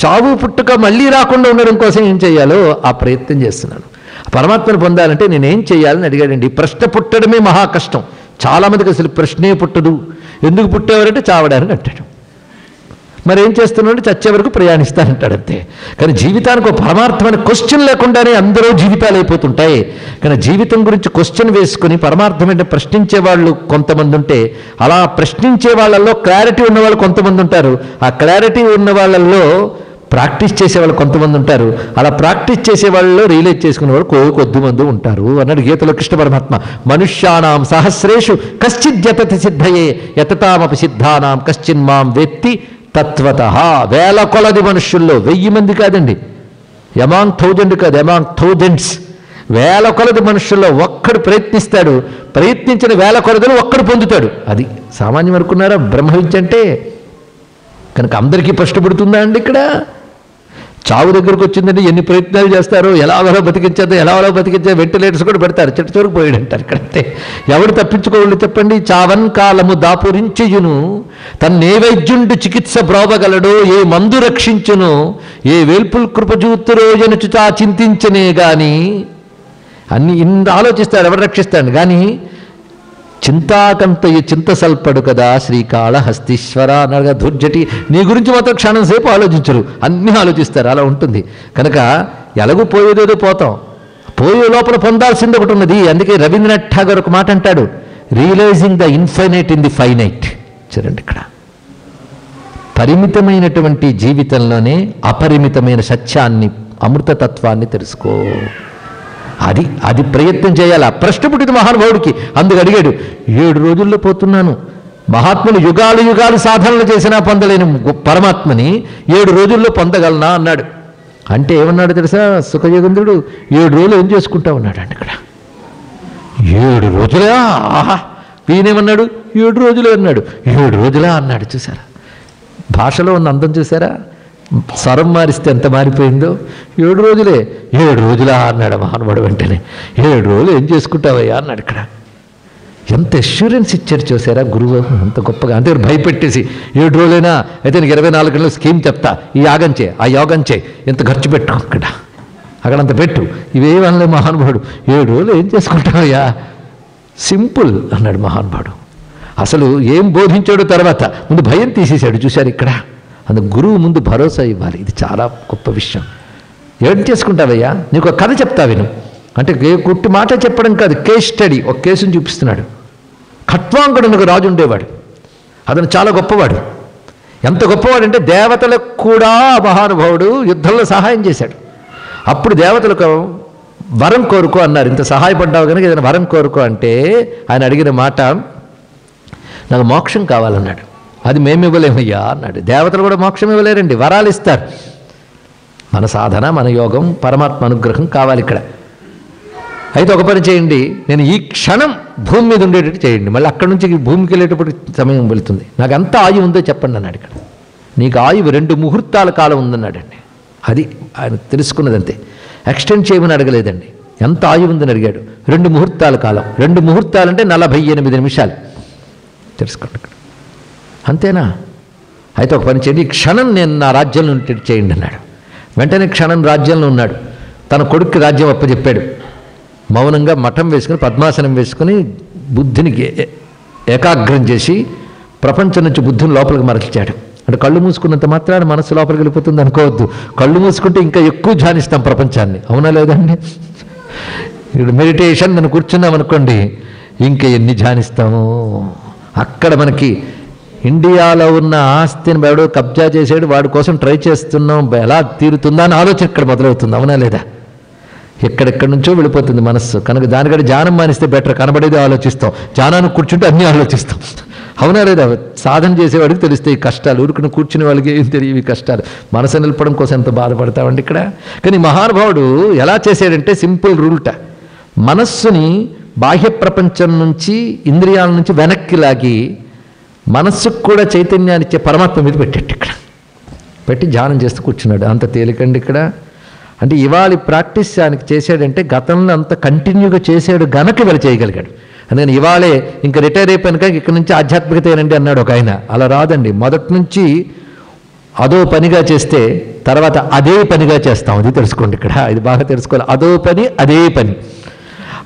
చావు పుట్టుక మళ్ళీ రాకుండా ఉండడం కోసం ఏం చేయాలో ఆ ప్రయత్నం చేస్తున్నాను. పరమాత్మను పొందాలంటే నేనేం చేయాలని అడిగాడండి. ప్రశ్న పుట్టడమే మహా కష్టం. చాలామందికి అసలు ప్రశ్నే పుట్టదు. ఎందుకు పుట్టేవారంటే చావడానికి అంటాడు. మరి ఏం చేస్తున్నాడు? చచ్చే వరకు ప్రయాణిస్తానంటాడు అంతే. కానీ జీవితానికి ఒక పరమార్థమైన క్వశ్చన్ లేకుండానే అందరూ జీవితాలు అయిపోతుంటాయి. కానీ జీవితం గురించి క్వశ్చన్ వేసుకుని పరమార్థమైన ప్రశ్నించే వాళ్ళు కొంతమంది ఉంటే, అలా ప్రశ్నించే వాళ్ళల్లో క్లారిటీ ఉన్నవాళ్ళు కొంతమంది ఉంటారు. ఆ క్లారిటీ ఉన్న వాళ్ళల్లో ప్రాక్టీస్ చేసేవాళ్ళు కొంతమంది ఉంటారు. అలా ప్రాక్టీస్ చేసే వాళ్ళలో రియలైజ్ చేసుకునే వాళ్ళు కొద్దిమంది ఉంటారు అన్నాడు గీతలో కృష్ణ పరమాత్మ. మనుష్యానాం సహస్రేషు కశ్చిత్ యతతి సిద్ధయే యతతామపి సిద్ధానాం కశ్చిన్మాం వేత్తి తత్వతః. వేల కొలది మనుష్యుల్లో, 1000 మంది కాదండి, అమాంగ్ 1000 కాదు, అమాంగ్ థౌజండ్స్, వేల కొలది మనుష్యుల్లో ఒక్కడు ప్రయత్నిస్తాడు. ప్రయత్నించిన వేల కొలదిలో ఒక్కడు పొందుతాడు. అది సామాన్యం అనుకున్నారా బ్రహ్మ విద్య అంటే? కనుక అందరికీ ప్రశ్న పుడుతుందా అండి? ఇక్కడ చావు దగ్గరకు వచ్చిందంటే ఎన్ని ప్రయత్నాలు చేస్తారో, ఎలాగో బతికించేదో వెంటిలేటర్స్ కూడా పెడతారు, చెట్టు చివరికి పోయాడంటారు. ఇక్కడంతే ఎవడు తప్పించుకోవాలి చెప్పండి? చావన్ కాలము దాపురించియును తన్నేవైద్యుండు చికిత్స బ్రోవగలడో, ఏ మందు రక్షించును ఏ వేల్పుల్ కృపజూతు రోజనుచుచా చింతించనే గాని. అన్ని ఇన్ని ఆలోచిస్తాడు, ఎవడు రక్షిస్తాడు? కానీ చింతాకంతయ్య చింత సల్పడు కదా శ్రీకాళహస్తీశ్వర అనగా దుర్జటి. నీ గురించి మాత్రం క్షణం సేపు ఆలోచించరు, అన్నీ ఆలోచిస్తారు. అలా ఉంటుంది. కనుక ఎలాగూ పోయేదేదో పోతాం, పోయే లోపల పొందాల్సింది ఒకటి ఉన్నది. అందుకే రవీంద్రనాథ్ ఠాగూర్ ఒక మాట అంటాడు, realizing the infinite in the finite. చూడండి, ఇక్కడ పరిమితమైనటువంటి జీవితంలోనే అపరిమితమైన సత్యాన్ని, అమృతతత్వాన్ని తెలుసుకో. అది ప్రయత్నం చేయాలా. ప్రశ్న పుట్టిన మహానుభావుడికి. అందుకు అడిగాడు, 7 రోజుల్లో పోతున్నాను. మహాత్ములు యుగాలు యుగాలు సాధనలు చేసినా పొందలేని పరమాత్మని 7 రోజుల్లో పొందగలనా అన్నాడు. అంటే ఏమన్నాడు తెలుసా సుఖయోగేంద్రుడు? 7 రోజులు ఏం చేసుకుంటా ఉన్నాడు అండి ఇక్కడ. 7 రోజులా? ఆహా! ఈయనేమన్నాడు? 7 రోజులే అన్నాడు. 7 రోజులా అన్నాడు. చూసారా భాషలో ఉన్న అందం? చూసారా స్వరం మారిస్తే ఎంత మారిపోయిందో? 7 రోజులే. 7 రోజులా అన్నాడు మహానుభావుడు. వెంటనే 7 రోజులు ఏం చేసుకుంటావయ్యా అన్నాడు. ఇక్కడ ఎంత అష్యూరెన్స్ ఇచ్చాడు చూసారా గురువు, అంత గొప్పగా. అంతే భయపెట్టేసి 7 రోజులైనా అయితే నీకు 24 గంటలు స్కీమ్ చెప్తా, ఈ యాగం చేయి, ఆ యోగం చేయి, ఎంత ఖర్చు పెట్టు అక్కడంత పెట్టు, ఇవేమనలే మహానుభావుడు. 7 రోజులు ఏం చేసుకుంటావయ్యా, సింపుల్ అన్నాడు మహానుభావుడు. అసలు ఏం బోధించాడు తర్వాత ముందు భయం తీసేశాడు. చూశారు ఇక్కడ. అందుకు గురువు ముందు భరోసా ఇవ్వాలి. ఇది చాలా గొప్ప విషయం. ఏం చేసుకుంటావయ్యా, నీకు ఒక కథ చెప్తా విను అంటే కుట్టి మాట చెప్పడం కాదు, కేస్ స్టడీ. ఒక కేసుని చూపిస్తున్నాడు. ఖట్వాంగుడు ఒక రాజు ఉండేవాడు. అతను చాలా గొప్పవాడు. ఎంత గొప్పవాడంటే దేవతలకు కూడా మహానుభావుడు యుద్ధంలో సహాయం చేశాడు. అప్పుడు దేవతలకు వరం కోరుకో అన్నారు. ఇంత సహాయపడ్డావు కనుక ఏదైనా వరం కోరుకో అంటే ఆయన అడిగిన మాట, నాకు మోక్షం కావాలన్నాడు. అది మేము ఇవ్వలేమయ్యా అన్నాడు. దేవతలు కూడా మోక్షం ఇవ్వలేరండి, వరాలు ఇస్తారు. మన సాధన, మన యోగం, పరమాత్మ అనుగ్రహం కావాలి ఇక్కడ. అయితే ఒక పని చేయండి, నేను ఈ క్షణం భూమి మీద ఉండేటట్టు చేయండి, మళ్ళీ అక్కడి నుంచి భూమికి వెళ్ళేటప్పుడు సమయం వెళుతుంది, నాకు ఎంత ఆయువు ఉందో చెప్పండి అన్నాడు. ఇక్కడ నీకు ఆయువు 2 ముహూర్తాల కాలం ఉందన్నాడండి. అది ఆయన తెలుసుకున్నదంతే. ఎక్స్టెండ్ చేయమని అడగలేదండి. ఎంత ఆయువు ఉందని అడిగాడు. 2 ముహూర్తాల కాలం. 2 ముహూర్తాలు అంటే 48 నిమిషాలు. తెలుసుకోండి. అంతేనా? అయితే ఒక పని చేయండి, ఈ క్షణం నేను నా రాజ్యంలో ఉండేటట్టు చేయండి అన్నాడు. వెంటనే క్షణం రాజ్యంలో ఉన్నాడు. తన కొడుక్కి రాజ్యం అప్పచెప్పాడు. మౌనంగా మఠం వేసుకుని పద్మాసనం వేసుకుని బుద్ధిని ఏకాగ్రం చేసి ప్రపంచం నుంచి బుద్ధిని లోపలికి మరల్చాడు. అంటే కళ్ళు మూసుకున్నంత మాత్రాన మనసు లోపలికి వెళ్ళిపోతుంది అనుకోవద్దు. కళ్ళు మూసుకుంటే ఇంకా ఎక్కువ ధ్యానిస్తాం ప్రపంచాన్ని, అవునా లేదండి? ఇప్పుడు మెడిటేషన్ మనం కూర్చున్నాం అనుకోండి, ఇంకా ఎన్ని ధ్యానిస్తాము. అక్కడ మనకి ఇండియాలో ఉన్న ఆస్తిని ఎవడో కబ్జా చేసాడు, వాడి కోసం ట్రై చేస్తున్నాం, ఎలా తీరుతుందా అని ఆలోచన ఇక్కడ మొదలవుతుంది, అవునా లేదా? ఎక్కడెక్కడి నుంచో వెళ్ళిపోతుంది మనస్సు. కనుక దానికంటే ధ్యానం మానిస్తే బెటర్. కనబడేది ఆలోచిస్తాం, ధ్యానానికి కూర్చుంటే అన్నీ ఆలోచిస్తాం, అవునా లేదా? సాధన చేసేవాడికి తెలుస్తాయి ఈ కష్టాలు, ఊరుకుని కూర్చునే వాళ్ళకి ఏం తెలియవు ఈ కష్టాలు. మనసు నిలపడం కోసం ఎంత బాధపడతామండి ఇక్కడ. కానీ మహానుభావుడు ఎలా చేశాడంటే సింపుల్ రూల్ట, మనస్సుని బాహ్య ప్రపంచం నుంచి, ఇంద్రియాల నుంచి వెనక్కి లాగి మనస్సుకు కూడా చైతన్యాన్ని ఇచ్చే పరమాత్మ మీద పెట్టాడు. ఇక్కడ పెట్టి ధ్యానం చేస్తూ కూర్చున్నాడు. అంత తేలికండి ఇక్కడ. అంటే ఇవాళ ప్రాక్టీస్ ఆయనకి చేశాడంటే గతంలో అంత కంటిన్యూగా చేశాడు గనక ఇవాళ చేయగలిగాడు. అందుకని ఇవాళే ఇంకా రిటైర్ అయిపోయాక ఇక్కడ నుంచి ఆధ్యాత్మికత ఏనండి అన్నాడు ఒక ఆయన. అలా రాదండి, మొదటి నుంచి అదో పనిగా చేస్తే తర్వాత అదే పనిగా చేస్తాం. అది తెలుసుకోండి ఇక్కడ, ఇది బాగా తెలుసుకోవాలి. అదో పని అదే పని.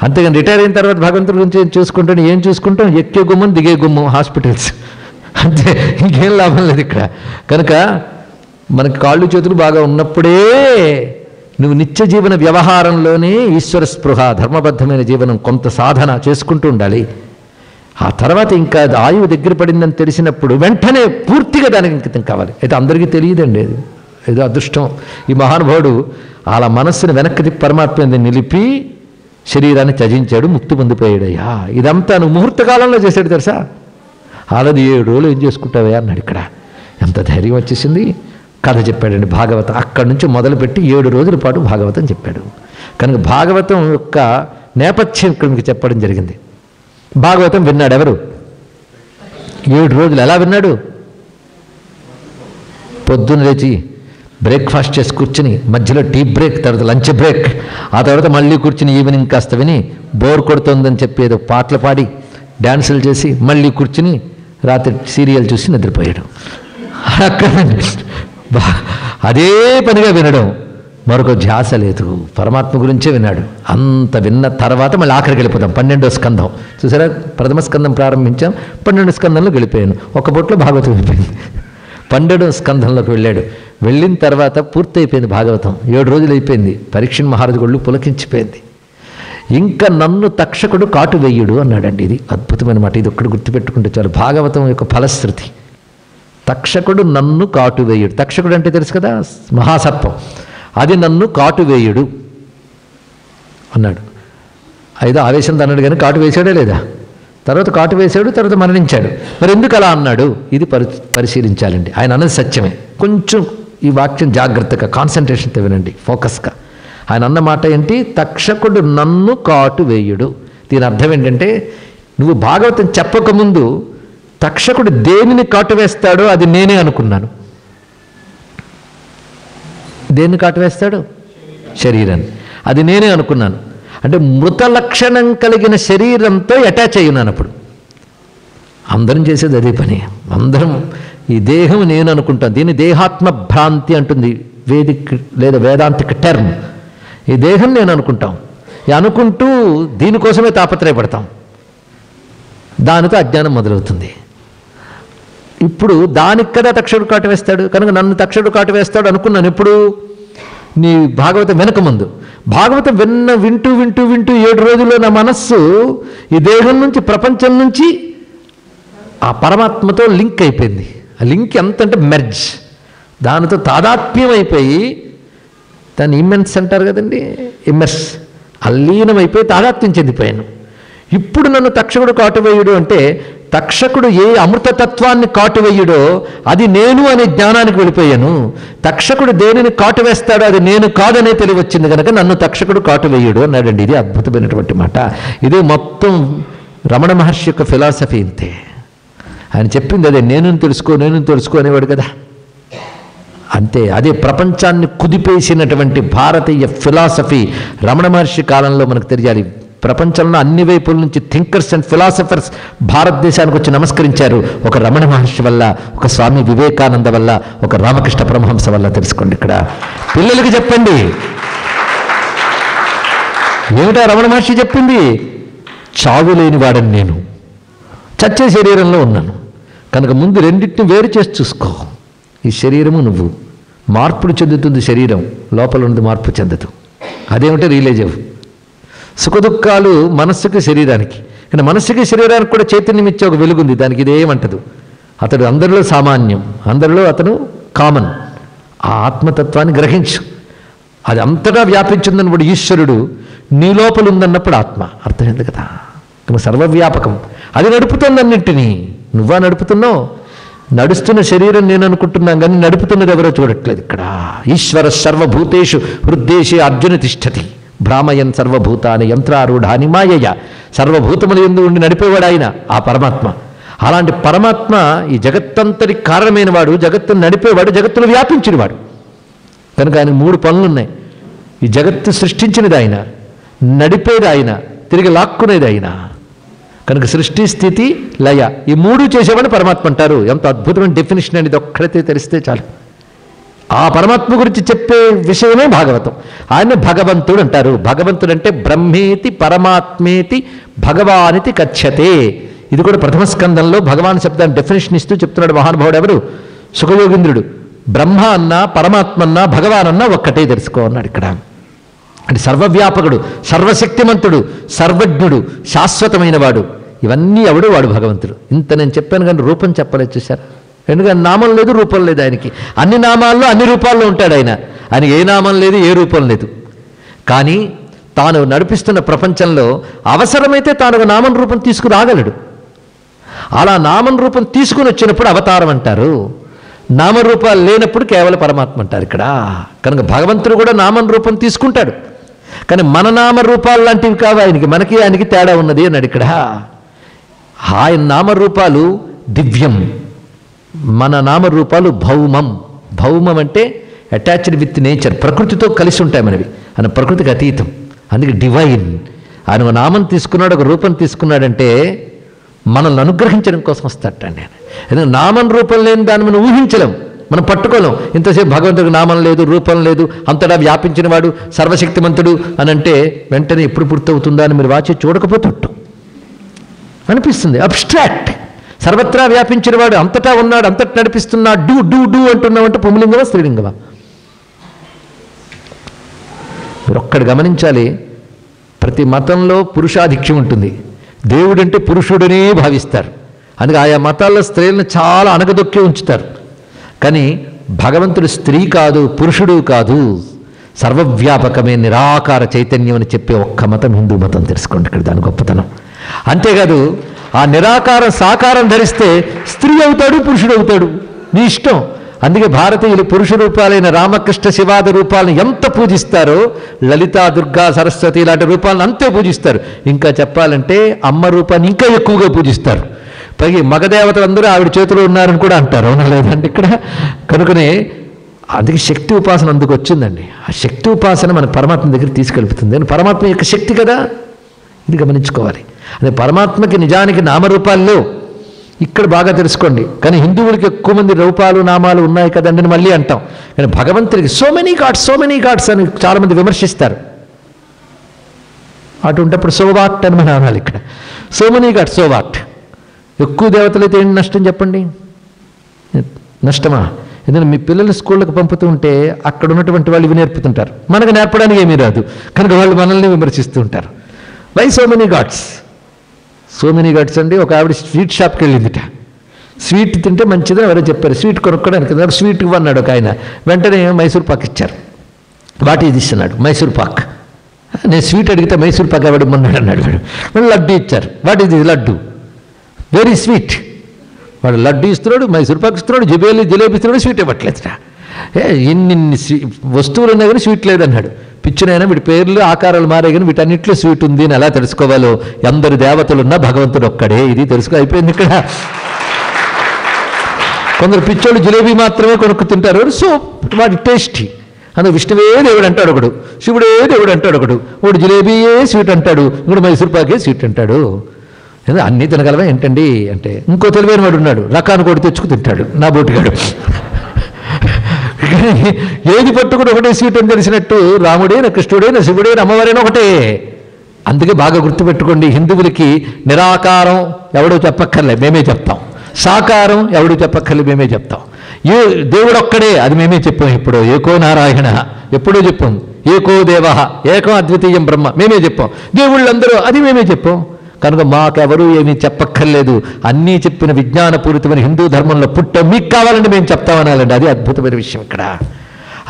అంతేగాని రిటైర్ అయిన తర్వాత భగవంతుడి గురించి ఏం చూసుకుంటాం? ఎక్కే గుమ్మం దిగే గుమ్మం హాస్పిటల్స్, అంతే, ఇంకేం లాభం లేదు ఇక్కడ. కనుక మనకి కాళ్ళు చేతులు బాగా ఉన్నప్పుడే నువ్వు నిత్య జీవన వ్యవహారంలోనే ఈశ్వర స్పృహ, ధర్మబద్ధమైన జీవనం కొంత సాధన చేసుకుంటూ ఉండాలి. ఆ తర్వాత ఇంకా ఆయువు దగ్గర పడిందని తెలిసినప్పుడు వెంటనే పూర్తిగా దానికి అంకితం కావాలి. అయితే అందరికీ తెలియదండి, అది ఏదో అదృష్టం. ఈ మహానుభావుడు అలా మనస్సును వెనక్కి తిప్పి పరమాత్మ నిలిపి శరీరాన్ని త్యజించాడు, ముక్తి పొందిపోయాడయ్యా. ఇదంతా నువ్వు ముహూర్తకాలంలో చేశాడు తెలుసా. అలాది 7 రోజులు ఏం చేసుకుంటావయ్యా అన్నాడు. ఇక్కడ ఎంత ధైర్యం వచ్చేసింది. కథ చెప్పాడండి భాగవతం. అక్కడి నుంచి మొదలుపెట్టి 7 రోజుల పాటు భాగవతం చెప్పాడు. కనుక భాగవతం యొక్క నేపథ్యం ఇక్కడ మీకు చెప్పడం జరిగింది. భాగవతం విన్నాడు ఎవరు? 7 రోజులు. ఎలా విన్నాడు? పొద్దున్న లేచి బ్రేక్ఫాస్ట్ చేసి కూర్చుని, మధ్యలో టీ బ్రేక్, తర్వాత లంచ్ బ్రేక్, ఆ తర్వాత మళ్ళీ కూర్చుని ఈవినింగ్ కాస్త విని, బోర్ కొడుతుందని చెప్పి ఏదో పాటలు పాడి డ్యాన్సులు చేసి మళ్ళీ కూర్చుని రాత్రి సీరియల్ చూసి నిద్రపోయాడు. అక్కడ అదే పనిగా వినడం, మరొక ధ్యాస లేదు, పరమాత్మ గురించే విన్నాడు. అంత విన్న తర్వాత మళ్ళీ ఆఖరికి వెళ్ళిపోతాం. 12వ స్కంధం చూసారా, ప్రథమ స్కంధం ప్రారంభించాం, 12వ స్కంధంలో వెళ్ళిపోయాను. ఒక పొట్లో భాగవతం అయిపోయింది. 12వ స్కంధంలోకి వెళ్ళాడు. వెళ్ళిన తర్వాత పూర్తయిపోయింది భాగవతం. 7 రోజులు అయిపోయింది. పరీక్షణ్ మహారాజు గొళ్ళు పులకించిపోయింది. ఇంకా నన్ను తక్షకుడు కాటు వేయుడు అన్నాడండి. ఇది అద్భుతమైన మాట. ఇది ఒక్కడు గుర్తుపెట్టుకుంటే చాలు. భాగవతం యొక్క ఫలశ్రుతి. తక్షకుడు నన్ను కాటు వేయుడు. తక్షకుడు అంటే తెలుసు కదా, మహాసర్పం. అది నన్ను కాటు వేయుడు అన్నాడు. అయితే ఆవేశంతో అన్నాడు కానీ కాటు వేసాడే లేదా? తర్వాత కాటు వేశాడు, తర్వాత మరణించాడు. మరి ఎందుకు అలా అన్నాడు? ఇది పరిశీలించాలండి. ఆయన అన్నది సత్యమే. కొంచెం ఈ వాక్యం జాగ్రత్తగా కాన్సన్ట్రేషన్తో వినండి, ఫోకస్గా. ఆయన అన్న మాట ఏంటి? తక్షకుడు నన్ను కాటు వేయుడు. దీని అర్థం ఏంటంటే, నువ్వు భాగవతం చెప్పకముందు తక్షకుడు దేనిని కాటు వేస్తాడో అది నేనే అనుకున్నాను. దేన్ని కాటు వేస్తాడు? శరీరాన్ని. అది నేనే అనుకున్నాను. అంటే మృత లక్షణం కలిగిన శరీరంతో అటాచ్ అయి ఉన్నాను. అప్పుడు అందరం చేసేది అదే పని. అందరం ఈ దేహం నేను అనుకుంటాను. దీన్ని దేహాత్మ భ్రాంతి అంటుంది వేదిక్ లేదా వేదాంతిక టర్మ్. ఈ దేహం నేను అనుకుంటాం. అనుకుంటూ దీనికోసమే తాపత్రయపడతాం. దానితో అజ్ఞానం మొదలవుతుంది. ఇప్పుడు దానికి కదా తక్షకుడు కాటు వేస్తాడు. కనుక నన్ను తక్షకుడు కాటు వేస్తాడు అనుకున్నాను. ఎప్పుడు? నీ భాగవతం వెనకముందు. భాగవతం వింటూ 7 రోజుల్లో నా మనస్సు ఈ దేహం నుంచి, ప్రపంచం నుంచి ఆ పరమాత్మతో లింక్ అయిపోయింది. ఆ లింక్ ఎంత అంటే మెర్జ్, దానితో తాదాత్మ్యం అయిపోయి, దాన్ని ఇమ్మెన్స్ అంటారు కదండి, ఇమ్మెర్స్, అల్లీనమైపోయి తాదాత్మ్యం చెందిపోయాను. ఇప్పుడు నన్ను తక్షకుడు కాటువేయుడు అంటే, తక్షకుడు ఏ అమృతతత్వాన్ని కాటువేయుడో అది నేను అనే జ్ఞానానికి వెళ్ళిపోయాను. తక్షకుడు దేనిని కాటువేస్తాడో అది నేను కాదనే తెలివచ్చింది కనుక నన్ను తక్షకుడు కాటువేయుడు అన్నాడండి. ఇది అద్భుతమైనటువంటి మాట. ఇదే మొత్తం రమణ మహర్షి యొక్క ఫిలాసఫీ. ఇంతే ఆయన చెప్పింది అదే. నేను తెలుసుకో అనేవాడు కదా. అంతే. అదే ప్రపంచాన్ని కుదిపేసినటువంటి భారతీయ ఫిలాసఫీ రమణ మహర్షి కాలంలో మనకు తెలియాలి. ప్రపంచంలో అన్ని వైపుల నుంచి థింకర్స్ అండ్ ఫిలాసఫర్స్ భారతదేశానికి వచ్చి నమస్కరించారు. ఒక రమణ మహర్షి వల్ల, ఒక స్వామి వివేకానంద వల్ల, ఒక రామకృష్ణ పరమహంస వల్ల. తెలుసుకోండి. ఇక్కడ పిల్లలకి చెప్పండి. ఏమిటా రమణ మహర్షి చెప్పింది? చావు లేనివాడని నేను, చచ్చే శరీరంలో ఉన్నాను కనుక ముందు రెండింటిని వేరు చేసి చూసుకో. ఈ శరీరము నువ్వు. మార్పులు చెందుతుంది శరీరం, లోపల ఉన్నది మార్పు చెందదు. అదేమిటో రియలైజ్ అవ్వు. సుఖదుఖాలు మనస్సుకి, శరీరానికి. కానీ మనస్సుకి శరీరానికి కూడా చైతన్యం ఇచ్చే ఒక వెలుగుంది. దానికి ఇదేమంటదు. అతడు అందరిలో సామాన్యం, అందరిలో అతను కామన్. ఆ ఆత్మతత్వాన్ని గ్రహించు. అది అంతటా వ్యాపించిందన్నప్పుడు ఈశ్వరుడు నీ లోపల ఉందన్నప్పుడు ఆత్మ. అర్థమైంది కదా. సర్వవ్యాపకం. అది నడుపుతుందన్నింటినీ. నువ్వా నడుపుతున్నావు? నడుస్తున్న శరీరం నేను అనుకుంటున్నాం కానీ నడుపుతున్నది ఎవరో చూడట్లేదు. ఇక్కడ ఈశ్వర సర్వభూతేషు హృద్దేశే అర్జున తిష్టతి భ్రామయన్ సర్వభూతాన్ని యంత్రారూఢాని మాయయ. సర్వభూతముల యందు ఉండి నడిపేవాడు ఆయన, ఆ పరమాత్మ. అలాంటి పరమాత్మ ఈ జగత్తంతటి కారణమైన వాడు, జగత్తును నడిపేవాడు, జగత్తును వ్యాపించినవాడు. కనుక ఆయన 3 పనులున్నాయి. ఈ జగత్తు సృష్టించినది ఆయన, నడిపేది ఆయన, తిరిగి లాక్కునేది ఆయన. కనుక సృష్టి, స్థితి, లయ, ఈ 3 చేసేవాడిని పరమాత్మ అంటారు. ఎంత అద్భుతమైన డెఫినేషన్ అండి. ఇది ఒక్కడైతే తెలిస్తే చాలు. ఆ పరమాత్మ గురించి చెప్పే విషయమే భాగవతం. ఆయన భగవంతుడు అంటారు. భగవంతుడు అంటే బ్రహ్మేతి పరమాత్మేతి భగవానితి కథ్యతే. ఇది కూడా ప్రథమ స్కందంలో భగవాన్ శబ్దాన్ని డెఫినేషన్ ఇస్తూ చెప్తున్నాడు మహానుభావుడు ఎవరు? సుఖయోగీంద్రుడు. బ్రహ్మ అన్నా పరమాత్మ అన్నా భగవాన్ అన్నా ఒక్కటే తెలుసుకో అన్నాడు ఇక్కడ. అంటే సర్వవ్యాపకుడు, సర్వశక్తిమంతుడు, సర్వజ్ఞుడు, శాశ్వతమైన వాడు, ఇవన్నీ ఎవడు? వాడు భగవంతుడు. ఇంత నేను చెప్పాను కానీ రూపం చెప్పలేదు, చూశారా? ఎందుకంటే నామం లేదు, రూపం లేదు ఆయనకి. అన్ని నామాల్లో అన్ని రూపాల్లో ఉంటాడు ఆయన. ఆయన ఏ నామం లేదు, ఏ రూపం లేదు. కానీ తాను నడిపిస్తున్న ప్రపంచంలో అవసరమైతే తాను ఒక నామం రూపం తీసుకురాగలడు. అలా నామం రూపం తీసుకుని వచ్చినప్పుడు అవతారం అంటారు. నామరూపాలు లేనప్పుడు కేవలం పరమాత్మ అంటారు ఇక్కడ. కనుక భగవంతుడు కూడా నామం రూపం తీసుకుంటాడు. కానీ మన నామరూపాలు లాంటివి కావు ఆయనకి. మనకి ఆయనకి తేడా ఉన్నది అన్నాడు ఇక్కడ. ఆయన నామరూపాలు దివ్యం, మన నామరూపాలు భౌమం. భౌమం అంటే అటాచ్డ్ విత్ నేచర్, ప్రకృతితో కలిసి ఉంటాయి మనవి. ఆయన ప్రకృతికి అతీతం, అందుకే డివైన్. ఆయన ఒక నామం తీసుకున్నాడు, ఒక రూపం తీసుకున్నాడంటే మనల్ని అనుగ్రహించడం కోసం వస్తాడండి. ఎందుకంటే నామం రూపం లేని దాన్ని మనం ఊహించలేం, మనం పట్టుకోలేం. ఇంతసేపు భగవంతుడికి నామం లేదు, రూపం లేదు, అంతటా వ్యాపించిన వాడు, సర్వశక్తిమంతుడు అని అంటే వెంటనే ఎప్పుడు పూర్తవుతుందా అని మీరు వాచి చూడకపోతట్టు అనిపిస్తుంది. అబ్స్ట్రాక్ట్. సర్వత్రా వ్యాపించిన వాడు, అంతటా ఉన్నాడు, అంతటా నడిపిస్తున్నాడు. డూ డూ డూ అంటున్నామంటే పుంలింగమా స్త్రీలింగమా? మీరు ఒక్కడు గమనించాలి, ప్రతి మతంలో పురుషాధిక్యం ఉంటుంది. దేవుడంటే పురుషుడనే భావిస్తారు. అందుకే ఆయా మతాల్లో స్త్రీలను చాలా అణగదొక్కి ఉంచుతారు. కానీ భగవంతుడు స్త్రీ కాదు, పురుషుడు కాదు, సర్వవ్యాపకమే నిరాకార చైతన్యం అని చెప్పే ఒక్క మతం హిందూ మతం. తెలుసుకోండి ఇక్కడ దాని గొప్పతనం. అంతేకాదు ఆ నిరాకార సాకారం ధరిస్తే స్త్రీ అవుతాడు, పురుషుడు అవుతాడు, నీ ఇష్టం. అందుకే భారతీయులు పురుష రూపాలైన రామకృష్ణ శివాది రూపాలను ఎంత పూజిస్తారో లలితా దుర్గా సరస్వతి ఇలాంటి రూపాలను అంతే పూజిస్తారు. ఇంకా చెప్పాలంటే అమ్మ రూపాన్ని ఇంకా ఎక్కువగా పూజిస్తారు. పైగా మగదేవతలందరూ ఆవిడ చేతిలో ఉన్నారని కూడా అంటారు, అవునా లేదండి ఇక్కడ. కనుకనే అందుకే శక్తి ఉపాసన అందుకు వచ్చిందండి. ఆ శక్తి ఉపాసన మన పరమాత్మ దగ్గర తీసుకెళ్తుంది. పరమాత్మ యొక్క శక్తి కదా, ఇది గమనించుకోవాలి. అదే పరమాత్మకి నిజానికి నామరూపాల్లో ఇక్కడ బాగా తెలుసుకోండి. కానీ హిందువులకి ఎక్కువ మంది రూపాలు నామాలు ఉన్నాయి కదండి అని మళ్ళీ అంటాం. కానీ భగవంతుడికి సో మెనీ గాడ్స్ అని చాలామంది విమర్శిస్తారు. అటువంటిప్పుడు సోవాట్ అని మనం అనాలి ఇక్కడ. So many gods, so what. ఎక్కువ దేవతలు అయితే ఏంటి నష్టం చెప్పండి? నష్టమా? ఎందుకంటే మీ పిల్లలు స్కూళ్ళకి పంపుతూ ఉంటే అక్కడ ఉన్నటువంటి వాళ్ళు ఇవి నేర్పుతుంటారు, మనకు నేర్పడానికి ఏమీ రాదు. కనుక వాళ్ళు మనల్ని విమర్శిస్తూ ఉంటారు. Why so many gods? So many gods అండి. ఒక ఆవిడ స్వీట్ షాప్కి వెళ్ళిందిట. స్వీట్ తింటే మంచిదని ఎవరో చెప్పారు. స్వీట్ కొనుక్కోడానికి నాకు స్వీట్ ఇవ్వన్నాడు ఒక ఆయన. వెంటనే మైసూర్ పాక్ ఇచ్చారు. వాటి ఇది ఇస్తున్నాడు, మైసూర్ పాక్. నేను స్వీట్ అడిగితే మైసూర్ పాక్ ఇవ్వడమన్నాడు అన్నాడు. వాడు లడ్డు ఇచ్చారు. వాటి ఇది లడ్డు, వెరీ స్వీట్. వాడు లడ్డు ఇస్తున్నాడు, మైసూర్ పాక్ ఇస్తున్నాడు, జిలేబీ ఇస్తున్నాడు, స్వీట్ ఇవ్వట్లేదుట. ఇన్ని వస్తువులు ఉన్నాయి కానీ స్వీట్ లేదన్నాడు. పిచ్చినైనా వీటి పేర్లు ఆకారాలు మారే కానీ వీటన్నిట్లో స్వీట్ ఉంది అని ఎలా తెలుసుకోవాలో, ఎందరు దేవతలున్నా భగవంతుడు ఒక్కడే, ఇది తెలుసుకో అయిపోయింది ఇక్కడ. కొందరు పిచ్చోళ్ళు జిలేబీ మాత్రమే కొనుక్కు తింటారు, సో వాటి టేస్టీ. అందుకు విష్ణువే దేవుడు అంటాడు ఒకడు, శివుడే దేవుడు అంటాడు ఒకడు, ఒకడు జిలేబీయే స్వీట్ అంటాడు, ఇంకోటి మైసూర్ పాకే స్వీట్ అంటాడు. అన్నీ తినగలవా ఏంటండి అంటే, ఇంకో తెలివైన వాడు ఉన్నాడు, రకాన్ని కూడా తెచ్చుకు తింటాడు, నా బోటిగాడు. ఏది పట్టుకుని ఒకటే స్వీట్ అని తెలిసినట్టు రాముడైనా కృష్ణుడైనా శివుడైనా అమ్మవారైనా ఒకటే. అందుకే బాగా గుర్తుపెట్టుకోండి, హిందువులకి నిరాకారం ఎవడో చెప్పక్కర్లే, మేమే చెప్తాం. సాకారం ఎవడు చెప్పక్కర్లే, మేమే చెప్తాం. ఏ దేవుడు ఒక్కడే, అది మేమే చెప్పాం. ఇప్పుడు ఏకో నారాయణ ఎప్పుడూ చెప్పాం. ఏకో దేవ, ఏకం అద్వితీయం బ్రహ్మ మేమే చెప్పాం. దేవుళ్ళందరూ అది మేమే చెప్పాం. కనుక మాకెవరూ ఏమీ చెప్పక్కర్లేదు, అన్నీ చెప్పిన విజ్ఞానపూరితమైన హిందూ ధర్మంలో పుట్టాం, మీకు కావాలంటే మేము చెప్తామనాలండి. అది అద్భుతమైన విషయం ఇక్కడ.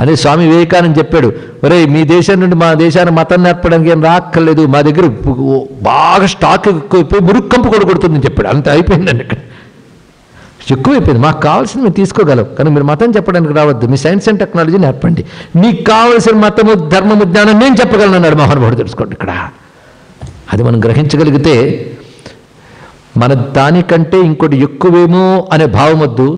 అదే స్వామి వివేకానంద చెప్పాడు, ఒరే మీ దేశం నుండి మా దేశాన్ని మతం నేర్పడానికి ఏం రాక్కర్లేదు, మా దగ్గర బాగా స్టాక్ ఎక్కువైపోయి మురుక్కంపు కూడా కొడుతుందని చెప్పాడు. అంత అయిపోయిందండి ఇక్కడ, ఎక్కువైపోయింది. మాకు కావాల్సింది మేము తీసుకోగలం, కానీ మీరు మతం చెప్పడానికి రావద్దు, మీ సైన్స్ అండ్ టెక్నాలజీ నేర్పండి, మీకు కావాల్సిన మతము ధర్మము జ్ఞానం నేను చెప్పగలను అన్నాడు మహానుభావుడు. తెలుసుకోండి ఇక్కడ. అది మనం గ్రహించగలిగితే మన దానికంటే ఇంకోటి ఎక్కువేమో అనే భావం వద్దు.